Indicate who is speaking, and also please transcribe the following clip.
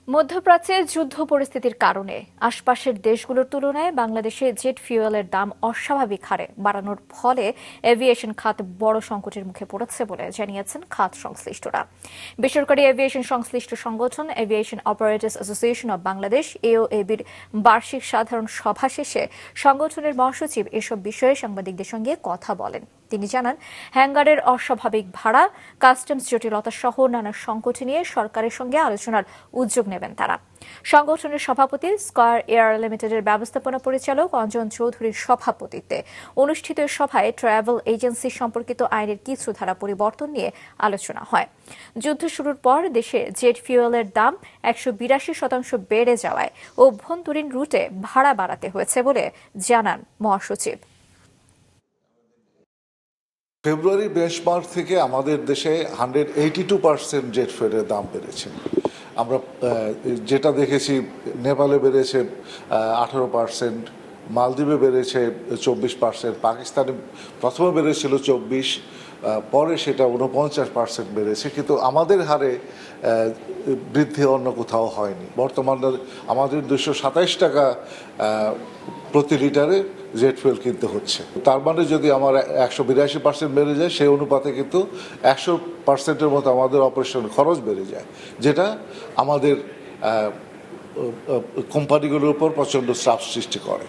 Speaker 1: মধ্যপ্রাচ্যে যুদ্ধ পরিস্থিতির কারণে আশপাশের দেশগুলোর তুলনায় বাংলাদেশে জেট ফুয়েলের দাম অস্বাভাবিক হারে বাড়ানোর ফলে এভিয়েশন খাত বড় সংকটের মুখে পড়েছে বলে জানিয়েছেন খাত সংশ্লিষ্টরা। বেসরকারি এভিয়েশন সংশ্লিষ্ট সংগঠন aviation operators association of Bangladesh এওএবির বার্ষিক সাধারণ সভা শেষে সংগঠনের মহাসচিব এসব বিষয়ে সাংবাদিকদের সঙ্গে কথা বলেন। তিনি জানান, হ্যাঙ্গারের অস্বাভাবিক ভাড়া, কাস্টমস জটিলতা সহ নানা সংকট নিয়ে সরকারের সঙ্গে আলোচনার উদ্যোগ নেবেন তারা। সংগঠনের সভাপতি স্কয়ার এয়ার লিমিটেডের ব্যবস্থাপনা পরিচালক অঞ্জন চৌধুরীর সভাপতিত্বে অনুষ্ঠিত সভায় ট্রাভেল এজেন্সি সম্পর্কিত আইনের কিছু ধারা পরিবর্তন নিয়ে আলোচনা হয়। যুদ্ধ শুরুর পর দেশে জেট ফুয়েলের দাম 182% বেড়ে যাওয়ায় অভ্যন্তরীণ রুটে ভাড়া বাড়াতে হয়েছে বলে জানান মহাসচিব।
Speaker 2: ফেব্রুয়ারি বেঞ্চমার্ক থেকে আমাদের দেশে 182% জেট ফুয়েলের দাম বেড়েছে। আমরা যেটা দেখেছি, নেপালে বেড়েছে 18%, মালদ্বীপে বেড়েছে 24%, পাকিস্তানে প্রথমে বেড়েছিল 24, পরে সেটা 49% বেড়েছে, কিন্তু আমাদের হারে বৃদ্ধি অন্য কোথাও হয়নি। বর্তমানে আমাদের 227 টাকা প্রতি লিটারে জেট ফুয়েল কিনতে হচ্ছে। তার মানে যদি আমার 182% বেড়ে যায়, সেই অনুপাতে কিন্তু 100%-এর মতো আমাদের অপারেশন খরচ বেড়ে যায়, যেটা আমাদের কোম্পানিগুলোর উপর প্রচণ্ড চাপ সৃষ্টি করে।